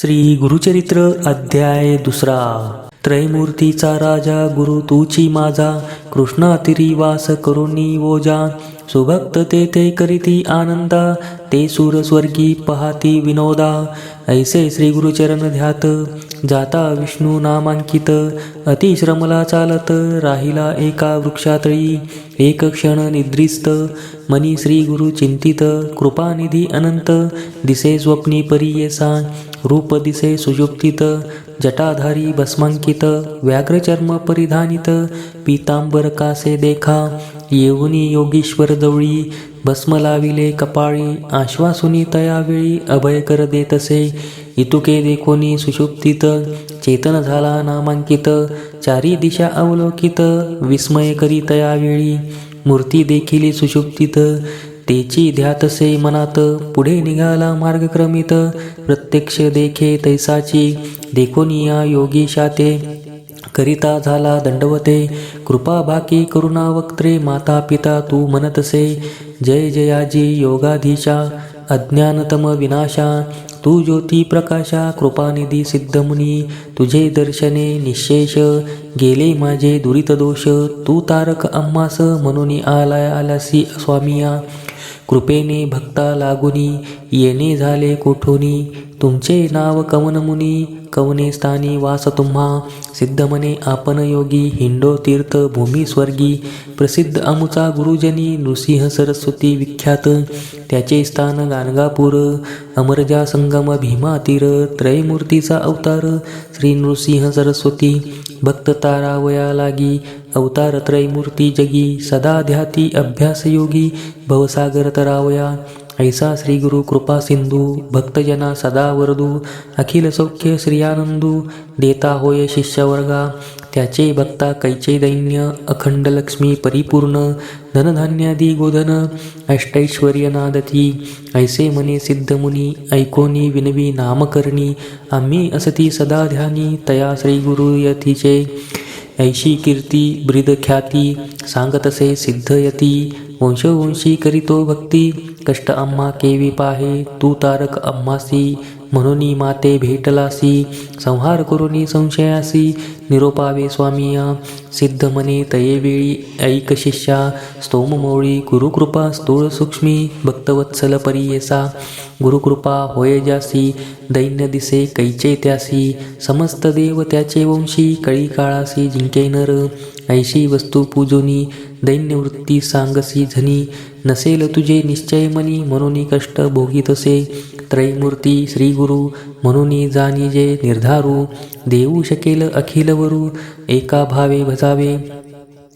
श्री गुरुचरित्र अध्याय 2. त्रैमूर्तीचा राजा गुरु तूची माझा, कृष्णातिरी वास करुणी ओजा. सुभक्त ते करीती आनंदा, ते सूर स्वर्गी पहाती विनोदा. ऐसे श्री गुरुचरण ध्यात, जाता विष्णू नामांकित. अतिश्रमला चालत, राहिला एका वृक्षातळी. एक क्षण निद्रिस्त, मनी श्री गुरु चिंतित. कृपानिधी अनंत, दिसे स्वप्नी परियेसा. रूप दिसे सुषुप्तीत, जटाधारी भस्मांकित. व्याघ्रचर्म परिधानित, पीतांबर कासे देखा. येऊनी योगीश्वर जवळी, भस्म लाविले कपाळी. आश्वासुनी तयावेळी, अभय कर देतसे. इतुके देखोनी सुषुप्तीत, चेतन झाला नामांकित. चारी दिशा अवलोकित, विस्मय करी तयावेळी. मूर्ती देखिली सुषुप्तीत, तेची ध्यातसे मनात. पुढे निघाला मार्गक्रमित, प्रत्यक्ष देखे तैसाची. देखोनिया योगीशाते, करिता झाला दंडवते. कृपा बाकी करुणा वक्त्रे, माता पिता तू म्हणतसे. जय जयाजी योगाधीशा, अज्ञानतम विनाशा. तू ज्योती प्रकाशा, कृपानिधी सिद्धमुनी. तुझे दर्शने निशेष, गेले माझे दुरित दोष. तू तारक आम्हास, म्हणून आलासी स्वामिया. कृपेने भक्ता लागुनी, येणे झाले कोठोनी. तुमचे नाव कवन मुनी, कवने स्थानी वास तुम्हा. सिद्ध मने आपण योगी, हिंडो तीर्थ भूमी स्वर्गी. प्रसिद्ध अमुचा गुरुजनी, नृसिंह सरस्वती विख्यात. त्याचे स्थान गाणगापूर, अमरजा संगम भीमा तीर. त्रयमूर्तीचा अवतार, श्री नृसिंह सरस्वती. भक्त तारावया लागी, अवतार त्रयमूर्ती जगी. सदा ध्याती अभ्यास योगी, भवसागर तरावया. ऐसा श्री गुरु कृपा सिंधू, भक्तजना सदा वरदू. अखिल सौख्य श्रियानंदू, देता होय शिष्यवर्गा. त्याचे भक्ता कैचे दैन्य, अखंड लक्ष्मी परिपूर्ण. धनधान्यादी गोधन, अष्टैश्वर्य नादती. ऐसे मने सिद्धमुनी, ऐकोनी विनवी नामकरणी. आम्ही असती सदा ध्यानी, तया श्री गुरु यतीचे. ऐशी कीर्ती ब्रीद ख्याती, सांगतसे सिद्धयती. वंशवंशी करीतो भक्ती, कष्ट आम्हा केवी पाहे. तू तारक आम्हासी, म्हणून माते भेटलासी. संहार करुनी संशयासी, निरोपावे स्वामिया. सिद्ध मने तयेवेळी, ऐक शिष्या. स्तोममौळी गुरुकृपा स्थूळ सूक्ष्मी. भक्तवत्सल परियेसा, गुरुकृपा होय जासी. दैन्य दिसे कैचे त्यासी, समस्त देव त्याचे वंशी. कळी काळासी जिंके नर, ऐशी वस्तू पूजोनी. दैन्यवृत्ती सांगसी झनी, नसेल तुझे निश्चय मनी. म्हणून कष्ट भोगीतसे, त्रैमूर्ती श्री गुरु. म्हणून जाणी जे निर्धारू, देऊ शकेल अखिल वरू. एका भावे भजावे,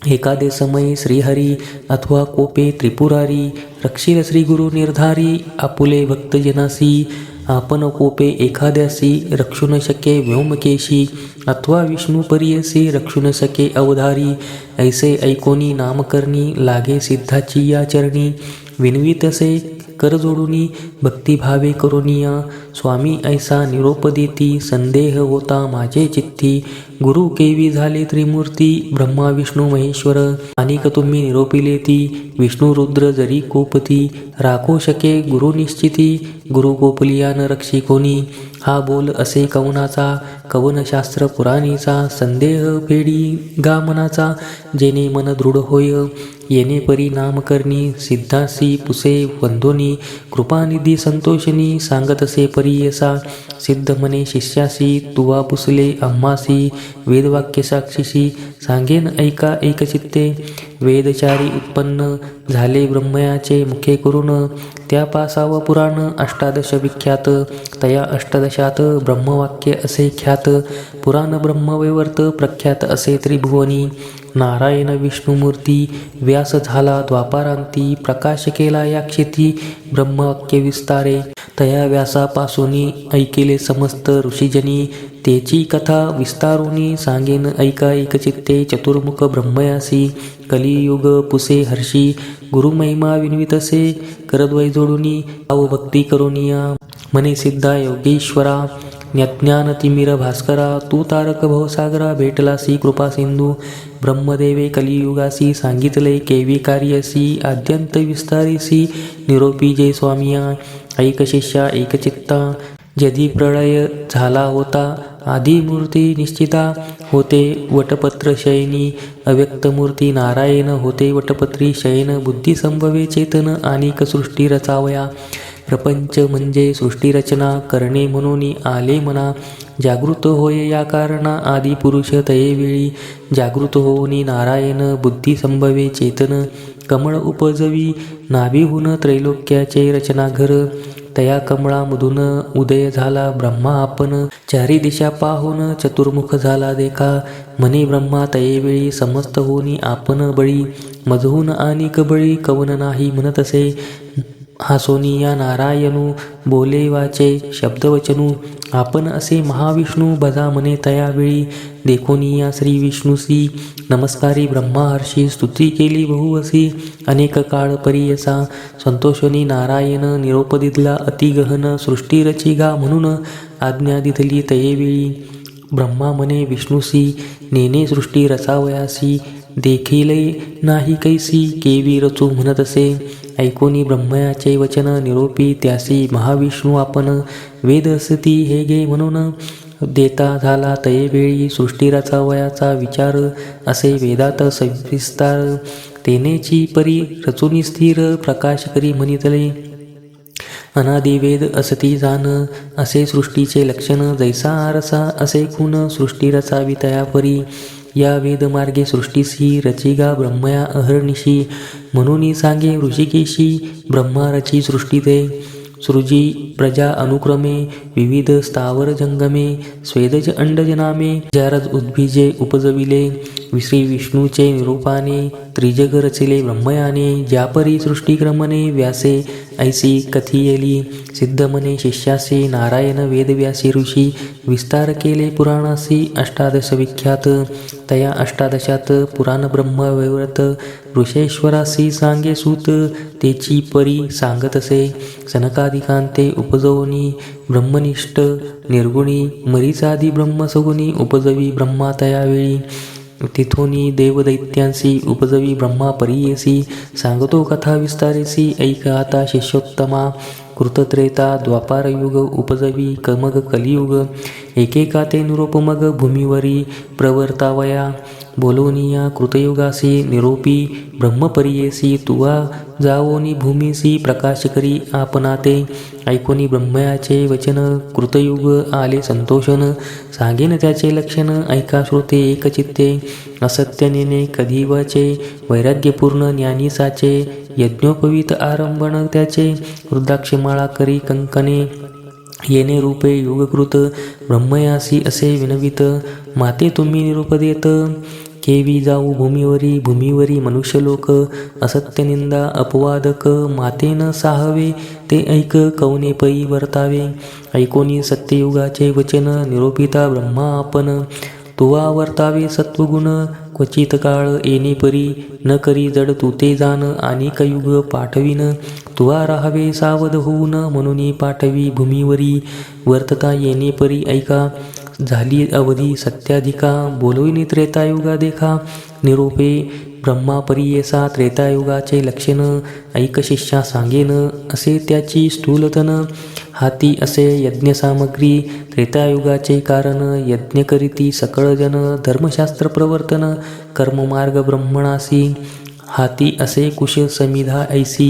एखादे समयी श्रीहरी. अथवा कोपे त्रिपुरारी, रक्षील श्री गुरु निर्धारी. आपुले भक्तजनासी, आपण कोपे एखाद्यासी. रक्षू न शके व्योमकेशी, अथवा विष्णू परियसी. रक्षू न शके अवधारी. ऐसे ऐकोनी नामकरणी, लागे सिद्धाची या चरणी. विनवीतसे कर जोडुनी, भक्तिभावे करुनिया. स्वामी ऐसा निरोप देती, संदेह होता माझे चित्ती. गुरु केवी झाले त्रिमूर्ती, ब्रह्मा विष्णू महेश्वर. अनेक तुम्ही निरोपिलेती, विष्णू रुद्र जरी कोपती. राखो शके गुरु निश्चिती, गुरु गोपलिया न रक्षी कोणी. हा बोल असे कवनाचा, कवनशास्त्र पुराणीचा. संदेह फेडी गा मनाचा, जेणे मन दृढ होय. येणे परी नामकरणी, सिद्धासी पुसे वंदोनी. कृपानिधी संतोषिनी, सांगतसे परियसा. सिद्ध मने शिष्यासी, तुवा पुसले आम्हासी. वेदवाक्य साक्षीशी, सांगेन ऐका एकचित्ते. वेदचारी उत्पन्न झाले ब्रह्मयाचे मुखे करून. त्या पासाव पुराण अष्टादश विख्यात. तया अष्टादशात ब्रह्मवाक्य असे ख्यात. पुराण ब्रह्मवैवर्त प्रख्यात असे त्रिभुवनी. नारायण विष्णुमूर्ती, व्यास झाला द्वापारांती. प्रकाश केला या क्षेत्री, ब्रह्मवाक्य विस्तारे. तया व्यासापासूनी, ऐकिले समस्त ऋषीजनी. तेची कथा विस्तारुनी, सांगेन ऐका एकचित्ते. चतुर्मुख ब्रह्मयासी, कलियुग पुसे हर्षी. गुरुमहिमा विनवितसे, करद्वय जोडुनी. अवभक्ती करुनिया, मने सिद्धा योगेश्वरा. ज्ञान तिमिर भास्करा, तू तारक भवसागरा. भेटलासी कृपा सिंधू, ब्रह्मदेवे कलियुगासी. सांगितले केवी कार्यसी, आद्यंत विस्तारीसी. निरोपी जय स्वामिया. ऐक शिष्या एकचित्ता, यदी प्रळय झाला होता आदिमूर्ती निश्चिता होते वटपत्र शयनी अव्यक्तमूर्ती नारायण होते वटपत्री शयन बुद्धी संभवे चेतन अनेक सृष्टी रचावया प्रपंच म्हणजे सृष्टीरचना करणे म्हणून आले मना जागृत होय या कारणा आदी पुरुष तयेवेळी जागृत होऊन नारायण बुद्धी संभवे चेतन कमळ उपजवी नाभिहून त्रैलोक्याचे रचनाघर तया कमळामधून उदय झाला ब्रह्मा आपण चारी दिशा पाहून चतुर्मुख झाला देखा म्हणे ब्रह्मा तयेवेळी समस्त होनी आपण बळी मजहून अनिक बळी कवन नाही म्हणत असे हासोनिया नारायणू बोले वाचे शब्दवचनू आपण असे महाविष्णू बजा म्हणे तयावेळी देखोनिया श्री विष्णुसी नमस्कारी ब्रह्मा हर्षी स्तुती केली बहुवसी अनेक काळ परियसा संतोषनी नारायण निरोप दिदला अतिगहन सृष्टी रचिगा म्हणून आज्ञा दिधली तयेवेळी ब्रह्मा म्हणे विष्णुसी नेने सृष्टी रचावयासी देखीलय नाही कैसी केवी रचू म्हणत असे ऐकोनी ब्रह्मयाचे वचन निरोपी त्यासी महाविष्णू आपण वेद असती हे गे म्हणून देता झाला तयेवेळी सृष्टी रचावयाचा विचार असे वेदात सविस्तार तेनेची परी रचुनी स्थिर प्रकाश करी म्हणितले अनादिवेद असती जाण असे सृष्टीचे लक्षण जैसा आरसा असे खून सृष्टी रचावी तयापरी या वेदमार्गे सृष्टीसी रचिगा ब्रह्मया अहर्निशी म्हणून सांगे ऋषिकेशी ब्रह्मा रची सृष्टी ते सृजी प्रजा अनुक्रमे विविध स्थावर जंगमे स्वेदज अंडज नामे जारज उद्भिजे उपजविले श्री विष्णूचे निरूपाने त्रिजग रचिले ब्रह्मयाने ज्यापरी सृष्टिक्रमणे व्यासे ऐसी कथियली सिद्ध मने शिष्यासी नारायण वेदव्यासी ऋषी विस्तार केले पुराणासी अष्टादश विख्यात तया अष्टादशात पुराण ब्रह्म वैव्रत ऋषेश्वरासी सांगे सूत तेची परी सांगत असे सनकादिकांते उपजवनी ब्रह्मनिष्ठ निर्गुणी मरीचादी ब्रह्मसगुणी उपजवी ब्रह्मा तयावेळी तिथोनी देवदैत्यांसी उपजवी ब्रह्मा परियेसी सांगतो कथा विस्तारेसी ऐक आता शिष्योत्तमा कृतत्रेता द्वापारयुग उपजवी मग कलियुग एकेका ते निरोप मग भूमीवरी प्रवर्तावया बोलोनिया कृतयुगासी निरोपी ब्रह्मपरियेसी तुवा जावोनी भूमीसी प्रकाश करी आपणाते ऐकोनी ब्रह्मयाचे वचन कृतयुग आले संतोषन सांगेन त्याचे लक्षण ऐका श्रोते एकचित्ते असत्य नेने कधीवाचे वैराग्यपूर्ण ज्ञानी साचे यज्ञोपवीत आरंभण त्याचे रुद्राक्षमाळा करी कंकणे येणे रूपे योगकृत ब्रह्मयासी असे विनवित माते तुम्ही निरूप देत केवी जाऊ भूमीवरी मनुष्यलोक असत्यनिंदा अपवादक मातेन साहवे ते ऐक कवने पै वर्तावे ऐकोनी सत्ययुगाचे वचन निरोपिता ब्रह्मा आपण तुवा वर्तावे सत्वगुण क्वचित काळ येणे परी न करी जड तुते जाण आणि कयुग पाठविन तुवा राहावे सावध होऊन म्हणून पाठवी भूमीवरी वर्तता येणे परी ऐका झाली अवधी सत्याधिका बोलविनी त्रेतायुगा देखा निरोपे ब्रह्मा परियेसा त्रेतायुगाचे लक्षण ऐक शिष्या सांगेन असे त्याची स्थूलतन हाती असे यज्ञसामग्री त्रेतायुगाचे कारण यज्ञ करीती सकळ जन धर्मशास्त्र प्रवर्तन कर्ममार्ग ब्रह्मणासी हाती असे कुश समिधा ऐसी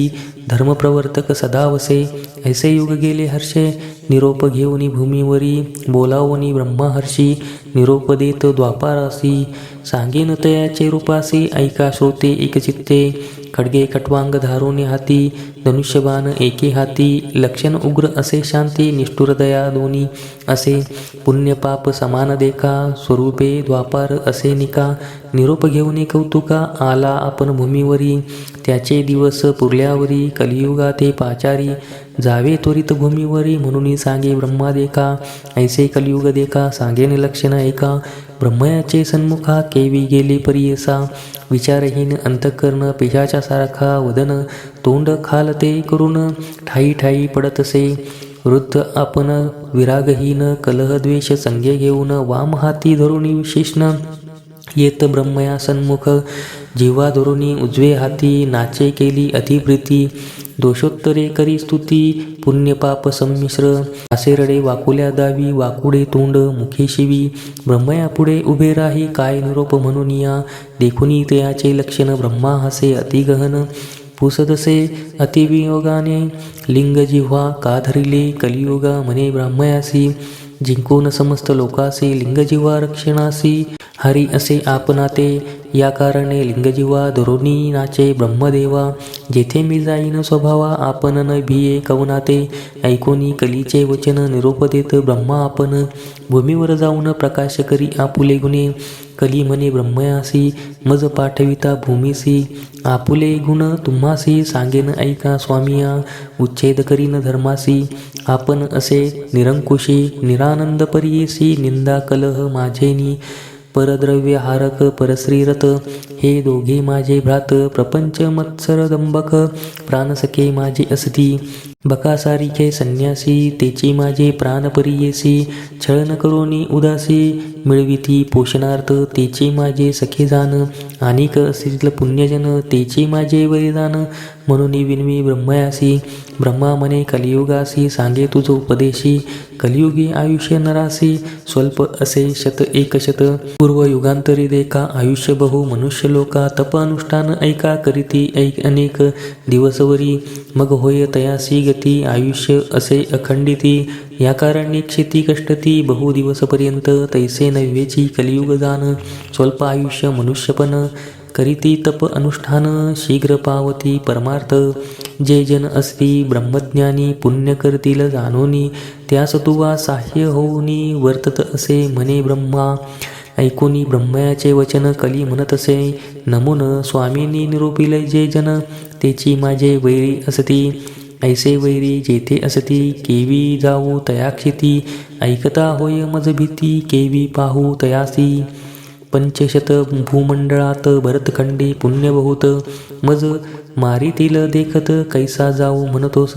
धर्मप्रवर्तक सदावसे ऐसे युग गेले हर्षे निरोप घेऊनी भूमीवरी बोलावोनी ब्रह्मा हर्षी निरोप देत द्वापारासी सांगेन तयाचे रूपासी ऐका श्रोते एकचित्ते खडगे खटवांग धारोने हाती धनुष्यबाण एके हाती लक्षण उग्र असे शांती निष्ठुर दया दोन्ही असे पुण्यपाप समान देखा स्वरूपे द्वापार असे निका निरोप घेऊन कौतुका आला आपण भूमीवरी त्याचे दिवस पुरल्यावरी कलियुगा ते पाचारी जावे त्वरित भूमीवरी म्हणून सांगे ब्रह्मा देखा ऐसे कलियुग देखा सांगेन लक्षण ऐका ब्रह्मयाचे सन्मुखा केवी गेली परियसा विचारहीन अंतःकरण पिशाच्या सारखा वदन तोंड खालते करून ठाई ठाई पडतसे वृद्ध आपण विरागहीन कलहद्वेष संज्ञे घेऊन वाम हाती धरुणी विशेषण येत ब्रह्मया सन्मुख जीवा धरुणी उजवे हाती नाचे केली अतिप्रीती दोषोत्तरे करी स्तुती पुण्यपाप संमिश्र. असे रडे वाकुल्या दावी वाकुडे तोंड मुखे शिवी. ब्रह्मया पुढे उभे राही काय निरोप म्हणून या. देखुनी तयाचे लक्षण ब्रह्मा हसे अतिगहन. पुसदसे अतिवियोगाने लिंग जिव्हा का धरिले कलियुगा म्हणे ब्रह्मयासी. जिंकून समस्त लोकासी लिंगजिव्हा रक्षणासी. हरी असे आपणाते या कारणे लिंगजिव्हा धरुणी नाचे ब्रह्मदेवा. जेथे मी जाईन स्वभावा आपण न भिये कवनाते. ऐकोनी कलीचे वचन निरोप देत ब्रह्मा आपण. भूमीवर जाऊन प्रकाश करी आपुले गुणे. कली म्हणे ब्रह्मयासी मज पाठविता भूमीसी. आपुले गुण तुम्हासी सांगेन ऐका स्वामिया. उच्छेद करीन धर्मासी आपण असे निरंकुशी. निरानंद परियेसी निंदा कलह माझेनी. परद्रव्य हारक परश्रीरथ हे दोघे माझे भ्रात. प्रपंच मत्सर दंबक प्राणसखे माझे असती. बकासारिखे संन्यासी तेची माझे प्राण परियेसी. छळ न करोनी उदासी मिळविती पोषणार्थ तेची माझे सखे जाण. अनेक असतील पुण्यजन तेची माझे बलिदान. म्हणून विनवी ब्रह्मयासी. ब्रह्मा म्हणे कलियुगासी सांगे तुझ उपदेशी. कलियुगी आयुष्य नरासी स्वल्प असे शत एकशत. पूर्व युगांतरी देखा आयुष्य बहु मनुष्य लोका. तप अनुष्ठान ऐका करीती अनेक दिवसवरी. मग होय तयासी गती आयुष्य असे अखंडिती. या कारणे क्षिती कष्टती बहु दिवसपर्यंत. तैसे नव्हेची कलियुग जाण स्वल्प आयुष्य मनुष्यपण. करीती तप अनुष्ठान शीघ्र पावती परमार्थ. जे जन असती ब्रह्मज्ञानी पुण्य करतील जाणोनी. त्यास तुवा साह्य होऊनी वर्तत असे म्हणे ब्रह्मा. ऐकोनी ब्रह्मयाचे वचन कली म्हणत असे. नमून स्वामींनी निरोपिले जे जन तेची माझे वैरी असती. ऐसे वैरी जेथे असती केवी जाऊ तयाक्षिती. ऐकता होय मज भीती केवी पाहू तयासी. पंचशत भूमंडळात भरतखंडी पुण्य बहुत. मज मारितील देखत कैसा जाऊ म्हणतोस.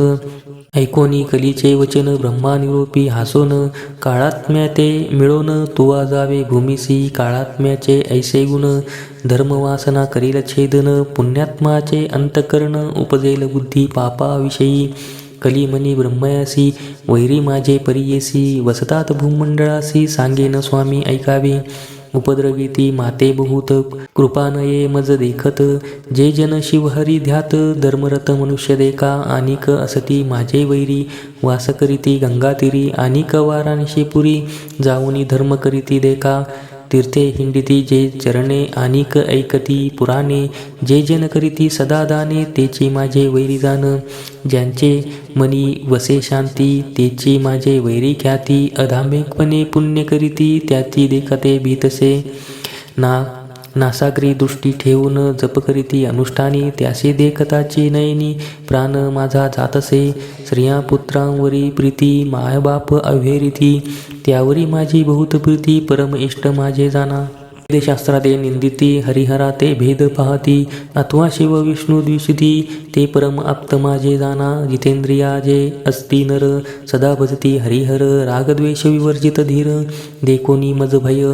ऐकोनी कलीचे वचन ब्रह्मा निरोपी हासोन. काळात्म्याते मिळोन तुवा जावे भूमिसी. काळात्म्याचे ऐसे गुण धर्मवासना करील छेदन. पुण्यात्माचे अंतकरण उपजेल बुद्धी पापाविषयी. कली म्हणी ब्रह्मयासी वैरी माझे परियेसी. वसतात भूमंडळासी सांगेन स्वामी ऐकावे. उपद्रविती माते बहुत कृपानये मज देखत. जे जन शिवहरी ध्यात धर्मरत मनुष्य देखा. अनिक असती माझे वैरी वास करीती गंगातीरी. अनिक वाराणशीपुरी जाऊनी धर्म करीती देखा. तीर्थे हिंडिती जे चरणे अनिक ऐकती पुराणे. जे जन करीती सदा दाने तेची माझे वैरी जाण. ज्यांचे मनी वसे शांती तेची माझे वैरी ख्याती. अधार्मिकपणे पुण्य करीती त्याती देखते भीतसे. नासाग्री दृष्टी ठेवून जप करीती अनुष्ठानी. त्यासे देखताची नयनी प्राण माझा जातसे. स्त्रिया पुत्रांवरी प्रीती मायबाप अव्हेरिती. त्यावरी माझी बहुत प्रीती परम इष्ट माझे जाणा. वेदशास्त्राते निंदिती हरिहराते भेद पाहती. अथवा शिव विष्णू द्विषिती ते परम आप्त माझे जाणा. जितेंद्रिया जे असती नर सदा भजती हरिहर. रागद्वेष विवर्जित धीर देखोनी मज भय.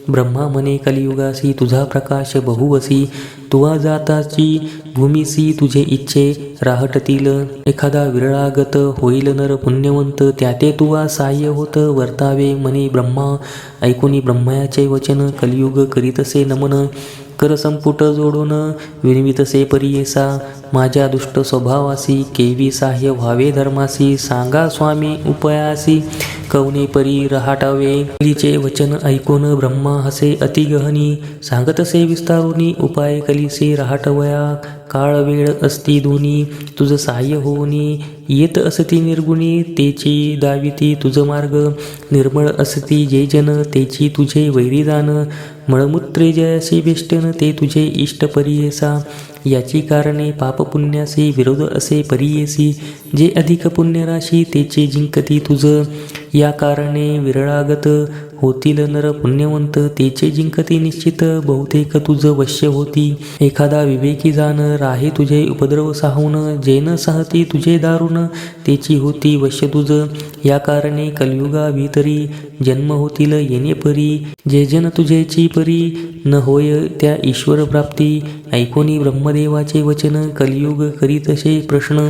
ब्रह्मा म्हणे कलियुगासी तुझा प्रकाश बहुवसी. तुवा जाताची भूमीसी तुझे इच्छे राहटतील. एखादा विरळागत होईल नर पुण्यवंत. त्याते तुवा साह्य होत वर्तावे म्हणे ब्रह्मा. ऐकोनी ब्रह्मयाचे वचन कलियुग करीतसे नमन. कर संपुट जोडून विनवितसे परियेसा. माझ्या दुष्ट स्वभावासी केवी साह्य व्हावे धर्मासी. सांगा स्वामी उपयासी कवने परी रहाटावे. कलीचे वचन ऐकून ब्रह्मा हसे अतिगहनी. सांगतसे विस्तारुनी उपाय कलीसे रहाटवया. काळ वेळ असती दोन्ही तुझ साह्य होऊनी. येत असती निर्गुणी तेची दाविती तुझ मार्ग. निर्मळ असती जे जन तेची तुझे वैरी जाण. मळमूत्रे जयासी बेष्टन ते तुझे इष्ट परियेसा. याची कारणे पापपुण्यासी विरोध असे परियेसी. जे अधिक पुण्यराशी तेचे जिंकती तुझ. या कारणे विरळागत होतील नर पुण्यवंत तेचे जिंकती निश्चित बहुतेक तुझ वश्य होती एखादा विवेकी जाण राहे तुझे उपद्रव साहून जेन साहती तुझे दारुण तेची होती वश्य तुझ या कारणे कलियुगा भीतरी जन्म होतील येणे परी जे जन तुझेची परी न होय त्या ईश्वर प्राप्ती ऐकोनी ब्रह्मदेवाचे वचन कलियुग करीतसे प्रश्न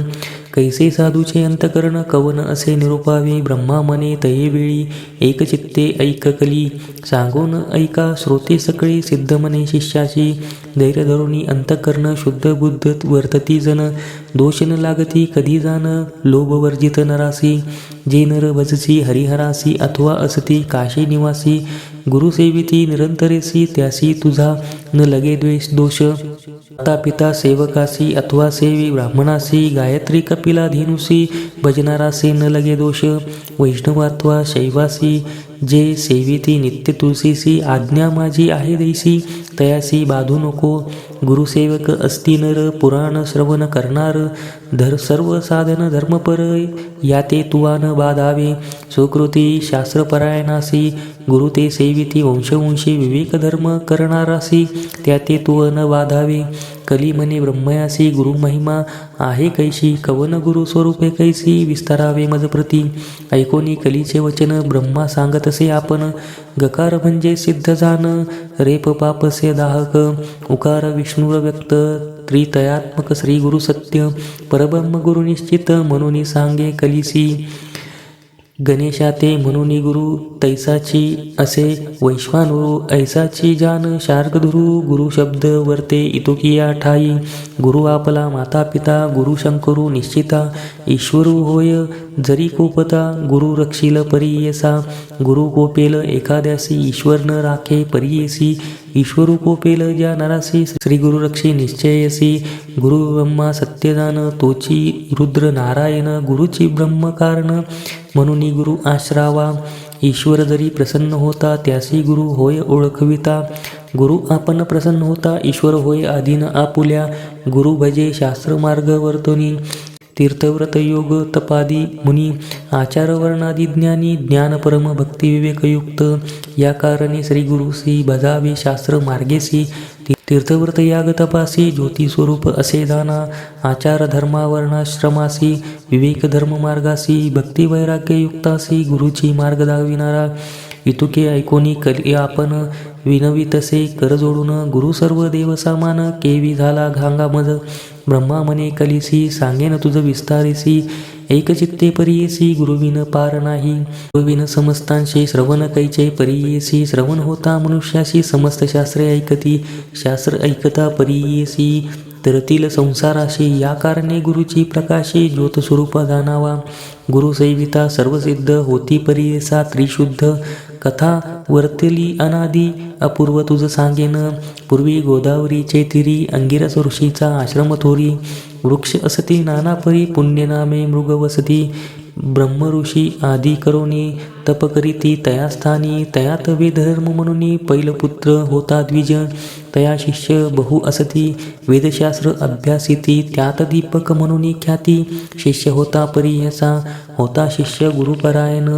कैसे साधूचे अंतकरण कवन असे निरूपावे ब्रह्मा मने तये वेळी एकचित्ते ऐक कली सांगून ऐका श्रोते सकळे सिद्ध मने शिष्याची धैर्य धरुणी अंतकरण शुद्ध बुद्ध वर्तती जन दोष न लागती कधी जाण लोभ वर्जित नरासी जे नर भजसी हरिहरासी अथवा असती काशी निवासी गुरुसेविती निरंतरेसी त्यासी तुझा न लगे द्वेष दोष माता पिता सेवकासी अथवा सेवी ब्राह्मणासी गायत्री कपिला धेनुसी भजनारासी न लगे दोष वैष्णव अथवा शैवासी जे सेविती नित्य तुलसीसी आज्ञा माझी आहे दैसी तयासी बाधू नको गुरुसेवक असती नर पुराण श्रवण करणार धर सर्व साधन धर्मपर याते तुवा न बाधावे सुकृती शास्त्रपरायणासी गुरु ते सेविती वंशवंशी विवेक धर्म करणारासी त्याते तुव न बाधावे कली मने ब्रह्मयासी गुरु महिमा आहे कैशी कवन गुरु स्वरूपे कैसी विस्तारावे मजप्रती ऐकोनी कलीचे वचन ब्रह्मा सांगतसे आपण गकार म्हणजे सिद्ध जाण रेप पापसे दाहक उकार विष्णुर व्यक्त त्रितयात्मक श्री गुरु सत्य परब्रह्म गुरु निश्चित म्हणून सांगे कलिसी गणेशाते म्हणून गुरु तैसाची असे वैश्वानुरु ऐसाची जान शार्कधुरु गुरु शब्द वर्ते इतुकिया ठाई गुरु आपला माता पिता गुरु शंकरू निश्चिता ईश्वरू होय जरी कोपता गुरु रक्षील परियेसा गुरु कोपेल एखाद्यासी ईश्वर न राखे परियेसी ईश्वरू कोपेल ज्या नरासी श्री गुरु रक्षी निश्चयसी गुरु ब्रह्मा सत्यदान तोची रुद्र नारायण गुरुची ब्रह्म कारण म्हणून गुरु आश्रावा ईश्वर जरी प्रसन्न होता त्यासी गुरु होय ओळखविता गुरु आपण प्रसन्न होता ईश्वर होय आधीन आपुल्या गुरु भजे शास्त्र मार्ग वर्तनी तीर्थव्रत योग तपादी मुनी आचार वर्णादी ज्ञानी ज्ञान परम भक्ती विवेकयुक्त या कारणे श्री गुरुसी भजावे शास्त्र मार्गेसी तीर्थव्रत याग तपासी ज्योती स्वरूप असे दाना आचार धर्मावर्णाश्रमासी विवेक धर्म मार्गासी भक्ती वैराग्य युक्तासी गुरुची मार्ग दाविणारा इतुके ऐकोनी कली आपण विनवितसे कर जोडून गुरु सर्व देव सामान केवी झाला घांगा मज ब्रह्मा मने कलिसी सांगेन तुझ विस्तारिसी एकचित्ते परियेसी गुरुविन पार नाही गुरुविन समस्तांशी श्रवण कैचे परियेसी श्रवण होता मनुष्याशी समस्त शास्त्रे ऐकती शास्त्र ऐकता परियेसी तरतील संसाराशी या कारणे गुरुची प्रकाशी ज्योत स्वरूप जाणावा गुरु सेविता सर्वसिद्ध होती परियेसा त्रिशुद्ध कथा वर्तली अनादी अपूर्व तुझ सांगेन पूर्वी गोदावरीचे तिरी अंगिरस ऋषीचा आश्रम थोरी वृक्ष असती नाना परी पुण्यनामे मृग वसती ब्रह्म ऋषी आदी करोनी तप करीती तया स्थानी तयात वेदधर्म म्हणून पैलपुत्र होता द्विज तया शिष्य बहु असती वेदशास्त्र अभ्यासिती त्यात दीपक म्हणून ख्याती शिष्य होता परियसा होता शिष्य गुरुपरायण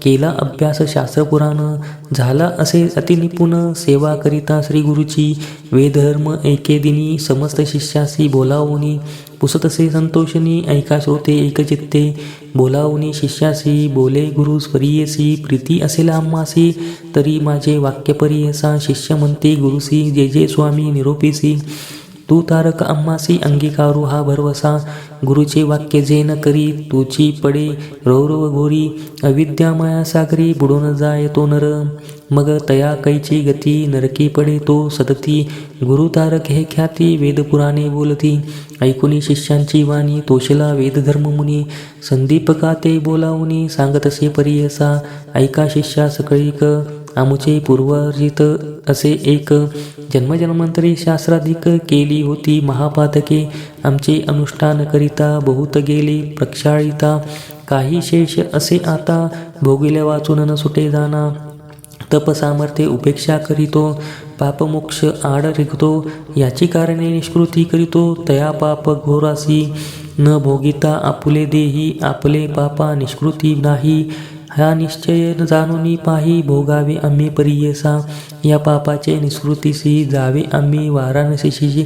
केला अभ्यास शास्त्रपुराण झाला असे अतिनिपुण सेवा करिता श्री गुरुची वेदधर्म एके दिनी समस्त शिष्यासी बोलावूनी पुसतसे संतोषनी ऐका श्रोते एकचित्ते बोलावूनी शिष्यासी बोले गुरु परियेसी प्रीती असेल आम्हासी तरी माझे वाक्य परियसा शिष्य म्हणते गुरुसी जे जे स्वामी निरोपीसी तू तारक आम्हासी अंगीकारू हा भरवसा गुरुचे वाक्य जे न करी तुची पडे रौरव घोरी अविद्या माया सागरी बुडून जाय तो नर मग तया कैची गती नरकी पडे तो सतती गुरु तारक हे ख्याती वेदपुराणे बोलती ऐकुनी शिष्यांची वाणी तोषला वेदधर्म मुनी संदीपका ते बोलावूनी सांगतसे परियसा ऐका शिष्या सकळीक आमुचे पूर्वार्जित असे एक जन्मजन्मांतरी शास्त्राधिक केली होती महापातके आमचे अनुष्ठान करिता बहुत गेले प्रक्षाळिता काही शेष असे आता भोगिल्या वाचून न सुटे जाना तप सामर्थ्य उपेक्षा करीतो पापमोक्ष आड रिखतो याची कारणे निष्कृती करीतो तया पाप घोरासी न भोगिता आपुले देही आपले पापा निष्कृती नाही हा निश्चय जाणून पाही भोगावे आम्ही परियसा. या पापाचे निष्कृतीसी जावे आम्ही वाराणसीशी.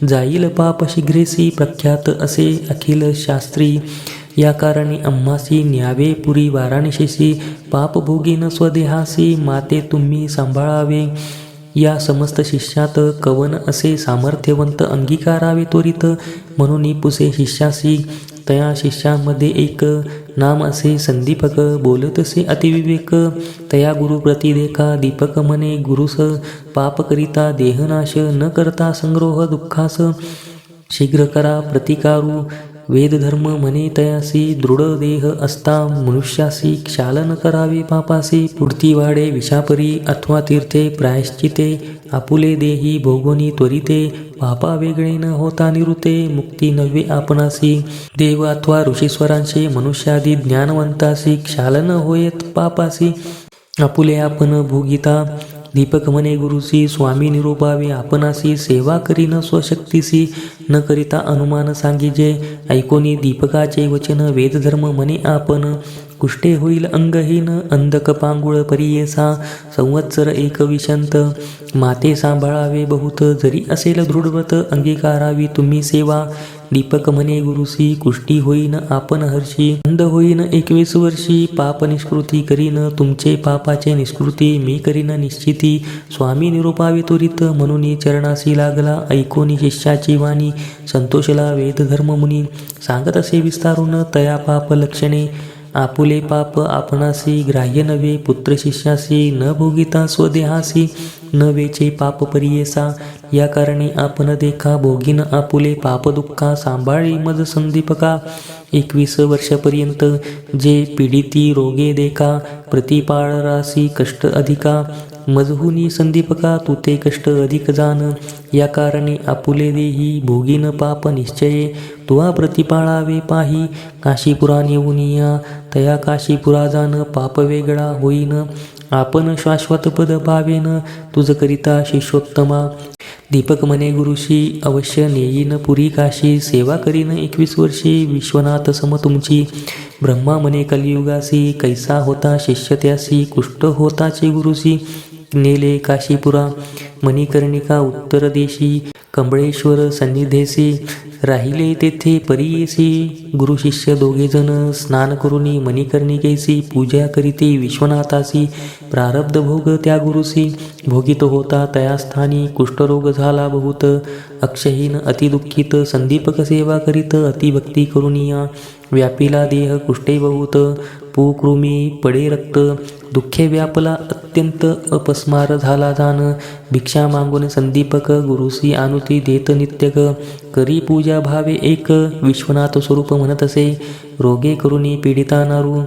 जाईल पाप शीघ्रेसी प्रख्यात असे अखिल शास्त्री. या कारणी आम्हासी न्यावे पुरी वाराणसीशी. पाप भोगीन स्वदेहासी माते तुम्ही सांभाळावे. या समस्त शिष्यात कवन असे सामर्थ्यवंत अंगीकारावे त्वरित. म्हणून पुसे शिष्यासी. तया शिष्यामध्ये एक नाम असे संदीपक. बोलतसे अतिविवेक. तया गुरुप्रती देखा दीपक म्हणे गुरुस. पाप करिता देहनाश न करता संग्रोह दुःखास. शीघ्र करा प्रतिकारू वेदधर्म म्हणे तयासी. दृढ देह असता मनुष्यासी क्षालन करावे पापासी. पुढती वाढे विषापरी अथवा तीर्थे प्रायश्चिते. आपुले देही भोगोनी त्वरिते. पापा वेगळे न होता निवृत्ते. मुक्ती नव्हे आपणासी. देव अथवा ऋषीश्वरांचे मनुष्यादी ज्ञानवंतासी क्षालन होयत पापासी. आपुले आपण भोगिता दीपक म्हणे गुरुसी. स्वामी निरोपावे आपणासी. सेवा करीन स्वशक्तीसी न करिता अनुमान सांगिजे. ऐकोनी दीपकाचे वचन वेदधर्म म्हणे आपण. कुष्ठे होईल अंगहीन अंधक पांगुळ परियेसा. संवत्सर एक विशंत माते सांभाळावे बहुत. जरी असेल दृढव्रत अंगीकारावी तुम्ही सेवा. दीपक म्हणे गुरुसी. कुष्ठी होईन आपण हर्षी. अंध होईन 21 वर्षी. पाप निष्कृती करीन तुमचे पापाचे निष्कृती. मी करीन निश्चिती. स्वामी निरोपावे त्वरित म्हणून चरणासी लागला. ऐकोनी शिष्याची वाणी संतोषला वेदधर्म मुनी. सांगत असे विस्तारून तया पाप लक्षणे. आपुले पाप आपणासी ग्राह्य नव्हे. पुत्र शिष्यासी न भोगिता स्वदेहासी. न वेचे पाप परियेसा. या कारणे आपण देखा भोगीन आपुले पाप दुःखा. सांभाळी मज संदीपका. 21 वर्षापर्यंत जे पीडिती रोगे देखा. प्रतिपाळरासी कष्ट अधिका. मजहुनी संदीपका तू ते कष्ट अधिक जाण. या कारणे आपुले देही भोगीन पाप निश्चये. तुवा प्रतिपाळावे पाही. काशीपुरा नेऊनिया तया काशीपुरा जाण. पाप वेगळा होईन आपण शाश्वत पद पावेन. तुझ करिता शिष्योत्तमा. दीपक म्हणे गुरुशी. अवश्य नेईन पुरी काशी. सेवा करीन 21 वर्षी विश्वनाथ सम तुमची. ब्रह्मा म्हणे कलियुगासी. कैसा होता शिष्य त्यासी. कुष्ठ होताचे गुरुसी. नेले काशीपुरा मणिकर्णिका उत्तर देशी. कंबळेश्वर सन्निधेसी राहिले तेथे परियेसी. गुरु शिष्य दोघेजण स्नान करुनी मणिकर्णिकेसी. पूजा करीते विश्वनाथासी. प्रारब्ध भोग त्या गुरुसी. भोगित होता तया स्थानी. कुष्ठरोग झाला बहुत. अक्षहीन अतिदुःखित संदीपक सेवा करीत. अतिभक्ती करुनिया व्यापिला देह कुष्ठे बहुत. पुकृमी पडे रक्त. दुःखे व्यापला अत्यंत अपस्मार झाला जाण. भिक्षा मागून संदीपक गुरुसी आनुती देत नित्यक. करी पूजा भावे एक. विश्वनाथ स्वरूप म्हणत असे. रोगे करुनी पीडिता नारू.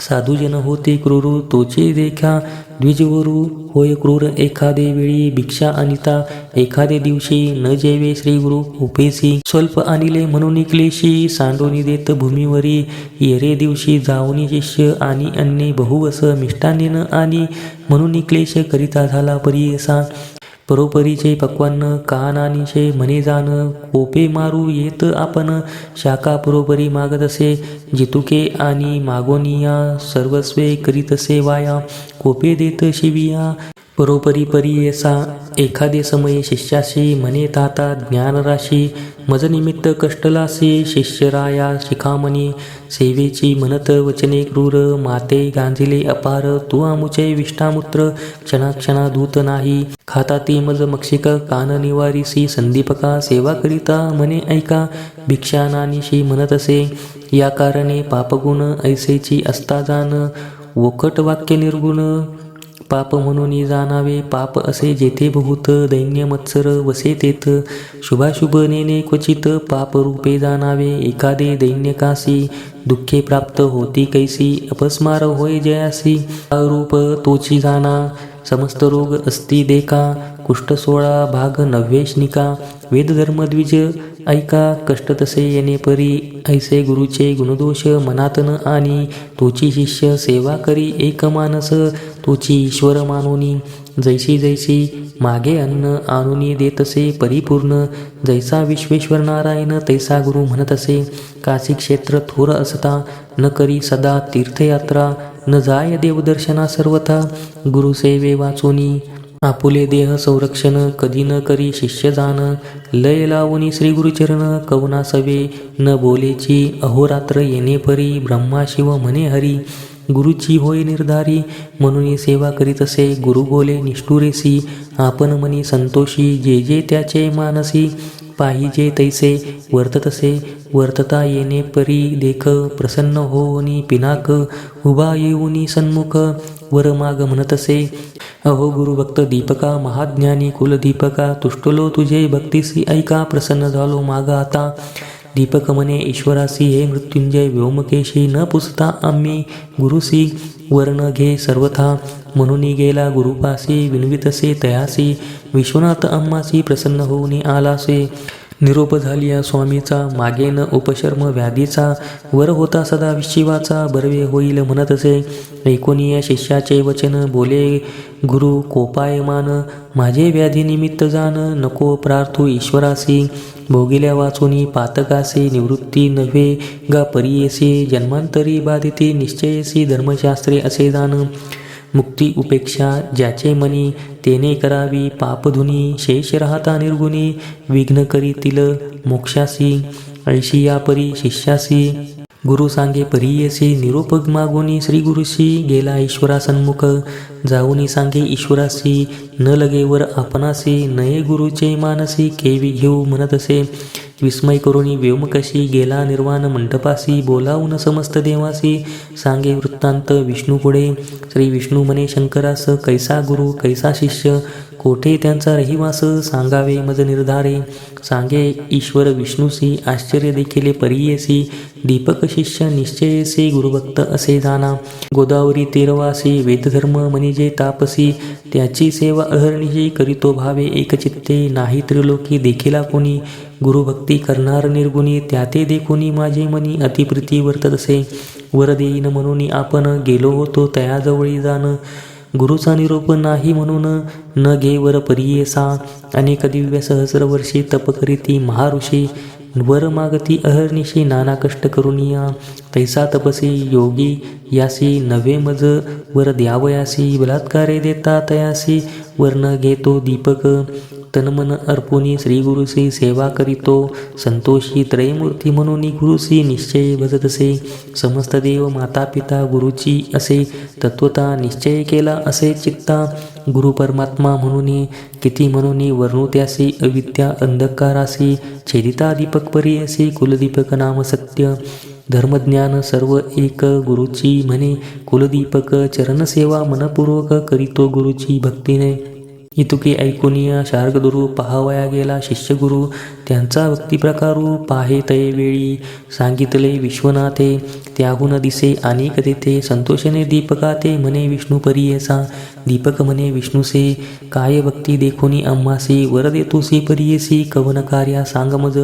साधुजन होते क्रूर तोचे देखा द्विजवरू. होय क्रूर एखादे वेळी भिक्षा अनिता. एखादे दिवशी न जेवे श्रीगुरु उपेसी. स्वल्प आणले म्हणून क्लेशी. सांडोनी देत भूमीवरी. येरे दिवशी जाऊनी शिष्य आणि अन्ने बहु अस मिष्टान्ने न आणि. म्हणून क्लेश करिता झाला परियेसा. परोपरीचे पक्वान्न कानानीशे म्हणे जाण. कोपे मारू येत आपण. शाखा परोपरी मागत असे. जितुके आणि मागोनिया सर्वस्वे करीत असे वाया. कोपे देत शिविया परोपरी परियेसा. एखादे समये शिष्याशी म्हणे ताता ज्ञानराशी. मज निमित्त कष्टलासी. शिष्यराया शिखामणी. सेवेची म्हणत वचने क्रूर. माते गांजिले अपार. तू आमुचे विष्ठामूत्र. क्षणाक्षणा धूत नाही. खाता ती मज मक्षिक. कान निवारीसी संदीपका. सेवा करिता म्हणे ऐका. भिक्षा नानीशी म्हणत असे. या कारणे पापगुण ऐसेची असता जाण. वोकट वाक्य निर्गुण. पाप म्हणून जाणावे. पाप असे जेथे बहुत. दैन्य मत्सर वसे तेथ. शुभाशुभ नेने क्वचित. पाप रूपे जाणावे एखादे दैन्यकासी. दुःखे प्राप्त होती कैसी. अपस्मार होय जयासी. रूप तोची जाणा. समस्त रोग अस्ति देखा. कुष्ठ 16 भाग 90 निका. वेदधर्म द्विज ऐका कष्ट तसे येणे परी, ऐसे गुरुचे गुणदोष मनात न आणि, तोची शिष्य सेवा करी एक मानस, तोची ईश्वर मानोनी, जैसी जैसी मागे अन्न आणूनी देतसे परिपूर्ण, जैसा विश्वेश्वर नारायण तैसा गुरु म्हणतसे, काशी क्षेत्र थोर असता न करी सदा तीर्थयात्रा, न जाय देवदर्शना सर्वथा, गुरुसेवे वाचोनी आपुले देह संरक्षण, कधी न करी शिष्य जाण, लय लावणी श्री गुरुचरण कवना सवे, न बोलेची अहोरात्र येणे परी, ब्रह्मा शिव म्हणे हरी, गुरुची होय निर्धारी, म्हणून सेवा करीत असे गुरु बोले निष्ठुरेसी, आपण मनी संतोषी जे जे त्याचे मानसी, पाहिजे तैसे वर्ततसे वर्तता येणे परी, देख प्रसन्न होऊनी पिनाक, उभा येऊनी सन्मुख वर माग म्हणतसे, अहो गुरुभक्त दीपका महाज्ञानी कुलदीपका, तुष्टलो तुझे भक्तीसी ऐका, प्रसन्न झालो माग आता, दीपक म्हणे ईश्वरासी हे मृत्युंजय व्योमकेशी, न पुसता आम्ही गुरुसी वर्ण घे सर्वथा, म्हणून गेला गुरुपासी विनवितसे तयासी, विश्वनाथ आम्हासी प्रसन्न होऊन आलासे, निरोप झालिया स्वामीचा मागेन उपशर्म व्याधीचा, वर होता सदा विशिवाचा बर्वे होईल म्हणतसे, ऐकोनिया शिष्याचे वचन बोले गुरु कोपायमान, माझे व्याधी निमित्त जाण नको प्रार्थू ईश्वरासी, भोगिल्या वाचोनी पातकासी निवृत्ती नव्हे गा परियेसी, जन्मांतरी बाधिती निश्चयसी धर्मशास्त्रे असे जाण, मुक्ती उपेक्षा ज्याचे मनी तेने करावी, पापधुनी शेष राहता निर्गुणी, विघ्न करीतील मोक्षासी, ऐशी या परी शिष्यासी, गुरु सांगे परियेसी, निरोप मागोनी श्री गुरुशी गेला ईश्वरा सन्मुख, जाऊनी सांगे ईश्वरासी न लगेवर आपणासी, नये गुरुचे मानसी केवी घेऊ म्हणतसे, विस्मय करुणी व्योमकशी गेला निर्वाण मंडपासी, बोलावून समस्त देवासी सांगे वृत्तांत विष्णू पुढे, श्री विष्णू म्हणे शंकरास कैसा गुरु कैसा शिष्य, कोठे त्यांचा रहिवास सांगावे मज निर्धारे, सांगे ईश्वर विष्णूसी आश्चर्य देखिले परियेसी, दीपक शिष्य निश्चयेसी गुरुभक्त असे जाणा, गोदावरी तीरवासी वेदधर्म मनिजे तापसी, त्याची सेवा अहर्निशी करीतो भावे एकचित्ते, नाही त्रिलोकी देखिला कोणी, गुरुभक्ती करणार निर्गुणी, त्याते देखुनी माझे मनी अतिप्रीती वर्ततसे, वर देईन म्हणून आपण गेलो होतो तयाजवळी जाण, गुरुचा निरोप नाही म्हणून न घे वर परियेसा, अनेक दिव्य सहस्र वर्षी तप करीती महाऋषी, वर मागती अहर्निशी नाना कष्ट करुनिया, तैसा तपसी योगी यासी नवे मज वर द्यावयासी, बलात्कारे देता तयासी वर न घेतो दीपक, तनमन अर्पुनी श्री गुरुसी सेवा करीतो, संतोषी त्रयमूर्ती म्हणून गुरुसी निश्चय भजतसे, समस्त देव माता पिता गुरुची असे तत्वता निश्चय केला असे चित्ता, गुरु परमात्मा म्हणून किती म्हणून वर्णू त्यासी, अविद्या अंधकारासी छेदिता दीपक परियसी, कुलदीपक नाम सत्य, धर्मज्ञान सर्व एक गुरुची म्हणे कुलदीपक, चरणसेवा मनपूर्वक करीतो गुरुची भक्तीने, इतुके ऐकुनिया शार्गदुरु पहावया गेला शिष्य गुरु, त्यांचा भक्तिप्रकारू पाहे तये वेळी, सांगितले विश्वनाथे त्याहून दिसे अनेक तेथे, संतोषने दीपका ते म्हणे विष्णू परियेसा, दीपक म्हणे विष्णुसे काय भक्ती देखोनी आम्हासी, वर देतोसी परियेसी कवन कार्या सांग मज,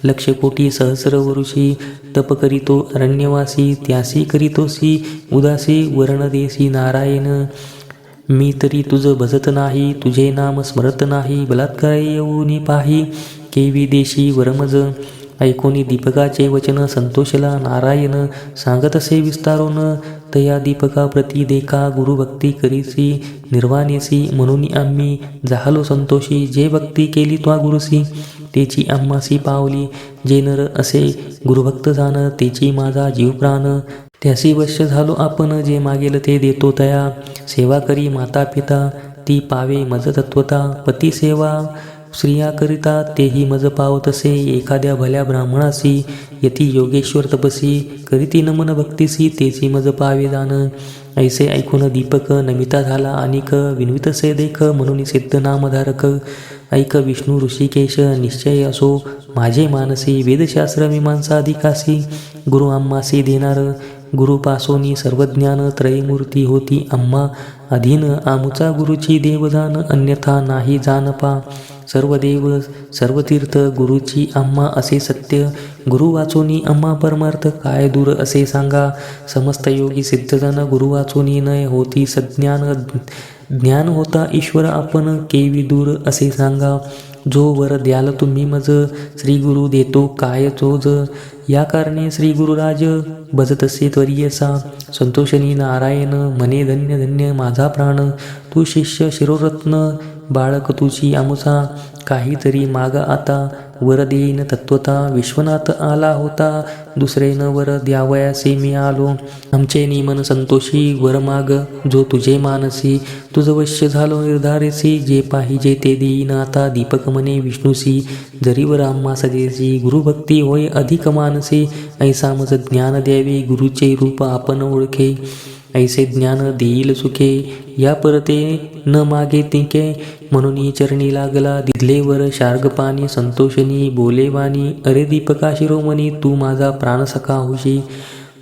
लक्ष कोटी सहस्र वरुषी तप करीतो अरण्यवासी, त्यासी करीतोसी उदासी वर्ण देसी नारायण, मी तरी तुझ भजत नाही तुझे नाम स्मरत नाही, बलात्कार येऊनी पाही केवी देशी वरमज, ऐकोनी दीपकाचे वचन संतोषला नारायण, सांगत असे विस्तारून तया दीपका प्रती देखा, गुरुभक्ती करीसी निर्वाणेसी, म्हणून आम्ही झालो संतोषी, जे भक्ती केली त्वा गुरुसी तेची आम्हासी पावली, जे नर असे गुरुभक्त जाण तेची माझा जीव प्राण, त्यासी वश्य झालो आपण जे मागेल ते देतो तया, सेवा करी माता पिता ती पावे मज तत्वता, पती सेवा स्त्रियाकरिता तेही मज पावतसे, एखाद्या भल्या ब्राह्मणासी यती योगेश्वर तपसी, करीती नमन भक्तीसी तेची मज पावे जाण, ऐसे ऐकून दीपक नमिता झाला अनिक, विनवितसे देख म्हणून सिद्ध नामधारक, ऐक विष्णू ऋषिकेश निश्चय असो माझे मानसी, वेदशास्त्र मीमांसा अधिकासी, गुरु आम्हासी देणार गुरुपासोनी सर्वज्ञान त्रयमूर्ती होती आम्हा अधीन आमुचा गुरुची देवजान अन्यथा नाही जानपा सर्व देव सर्व तीर्थ गुरुची आम्हा असे सत्य गुरु वाचोनी आम्हा परमार्थ काय दूर असे सांगा समस्त योगी सिद्धजन गुरु वाचोनी नय होती सज्ञान ज्ञान होता ईश्वर आपण केवी दूर असे सांगा जो वर द्याल तुम्ही मज श्री गुरु देतो काय चोज या कारणे श्री गुरुराज भजतसे त्वरियसा संतोषनी नारायण मने धन्य धन्य माझा प्राण तू शिष्य शिरोरत्न बाळक तुझी आमुचा काहीतरी माग आता वर देईन तत्वता विश्वनाथ आला होता दुसरे न वर द्यावयासे मी आलो आमचे निमन संतोषी वर माग जो तुझे मानसी तुझ वश्य झालो निर्धारेसी जे पाहिजे ते देईन आता दीपक मने विष्णुसी जरी वर आम्हा सदेसी गुरुभक्ती होय अधिक मानसे ऐसा मज ज्ञान द्यावे गुरुचे रूप आपण ओळखे ऐसे ज्ञान देईल सुखे या परते न मागे तिके म्हणून चरणी लागला दिदलेवर शार्गपाणी संतोषनी बोलेवानी अरे दीपका शिरोमणी तू माझा प्राणसखा होशी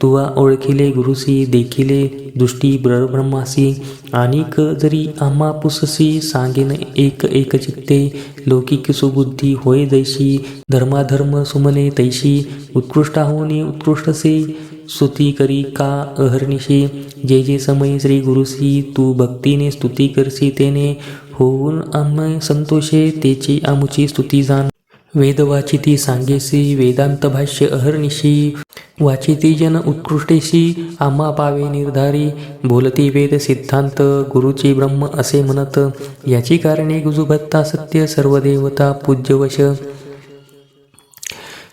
तुवा ओळखिले गुरुसी देखिले दृष्टी ब्रह्मासी आणिक जरी आम्हा पुससी सांगेन एक एक चित्ते लौकिक सुबुद्धी होय जैशी धर्माधर्म सुमने तैशी उत्कृष्ट होणे उत्कृष्टसे स्तुती करी का अहर्निशी जे जे समय श्री गुरुसी तू भक्तीने स्तुती करसी तेने होऊन आम्हा संतोषे तेची आमुची स्तुती जाण वेद वाचिती सांगेसी वेदांत भाष्य अहर्निशी वाचिती जन उत्कृष्टेशी आम्हा पावे निर्धारी बोलती वेद सिद्धांत गुरुची ब्रह्म असे म्हणत याची कारणे गुजुभत्ता सत्य सर्व देवता पूज्यवश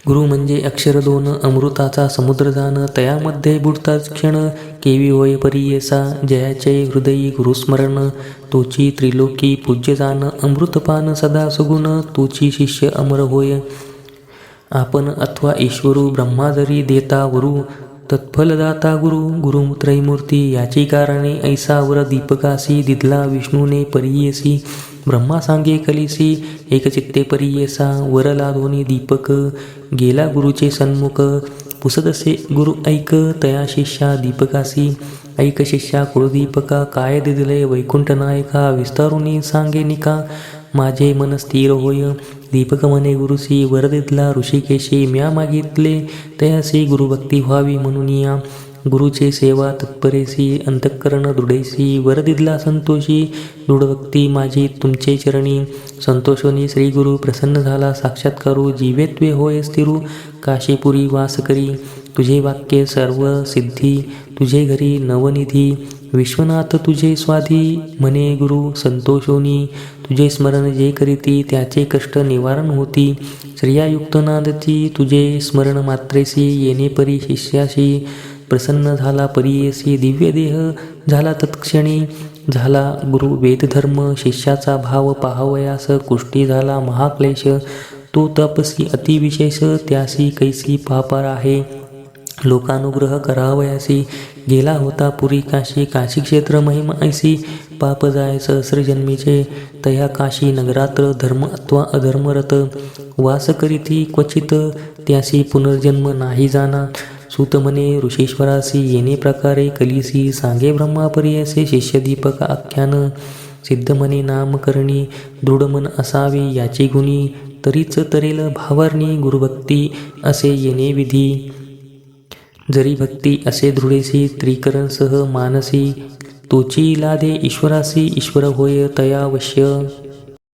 गुरु म्हणजे अक्षर दोन अमृताचा समुद्र जाण तयामध्ये बुडताच क्षण केवी होय परियेसा जयाचे हृदयी गुरुस्मरण तोची त्रिलोकी पूज्य जाण अमृतपान सदा सुगुण तोची शिष्य अमर होय आपण अथवा ईश्वरू ब्रह्मा जरी देता वरू तत्फलदाता गुरु त्रैमूर्ती याची कारणे ऐसा वर दीपकासी दिदला विष्णूने परियेसी ब्रह्मा सांगे कलिसी एकचित्ते परियेसा वरला दोन्ही दीपक गेला गुरुचे सन्मुख पुसदसे गुरु ऐक तया शिष्या दीपकासी ऐक शिष्या कुळदीपका काय दिदले वैकुंठ नायका विस्तारुनी सांगे निका माझे मन स्थिर होय दीपक मने गुरुसी वर दिदला ऋषिकेशी म्या मागितले तयासी गुरुभक्ती व्हावी म्हणून या गुरुचे सेवा तत्परेसी अंतःकरण दृढेसी वर दिदला संतोषी दृढभक्ती माझी तुमचे चरणी संतोषोनी श्री गुरु प्रसन्न झाला साक्षात्कारू जीवेत्वे होय स्थिरू काशीपुरी वास करी तुझे वाक्य सर्व सिद्धी तुझे घरी नवनिधी विश्वनाथ तुझे स्वाधी म्हणे गुरु संतोषोनी तुझे स्मरण जे करीती त्याचे कष्ट निवारण होती श्रियायुक्त नादती तुझे स्मरण मात्रेसी येणे परी शिष्याशी प्रसन्न झाला परियेसी दिव्य देह झाला तत्क्षणी झाला गुरु वेदधर्म शिष्याचा भाव पाहावयास कुष्टी झाला महाक्लेश तो तपसी अतिविशेष त्यासी कैसी पापार आहे लोकानुग्रह करावयासी गेला होता पुरी काशी काशी क्षेत्र महिमा ऐसी पाप जाय सहस्र जन्मीचे तया काशी नगरात्र धर्म अथवा अधर्मरत वास करीती क्वचित त्यासी पुनर्जन्म नाही जाना सूत म्हणे ऋषीश्वरासी येणे प्रकारे कलिसी सांगे ब्रह्मापरियसे शिष्य दीपक आख्यान सिद्ध म्हणे नामकरणी दृढ मन असावे याची गुणी तरीच तरेल भावारणी गुरुभक्ती असे येणे विधी जरी भक्ती असे दृढेसी त्रिकरणसह मानसी तोची लादे ईश्वरासी ईश्वर होय तयावश्य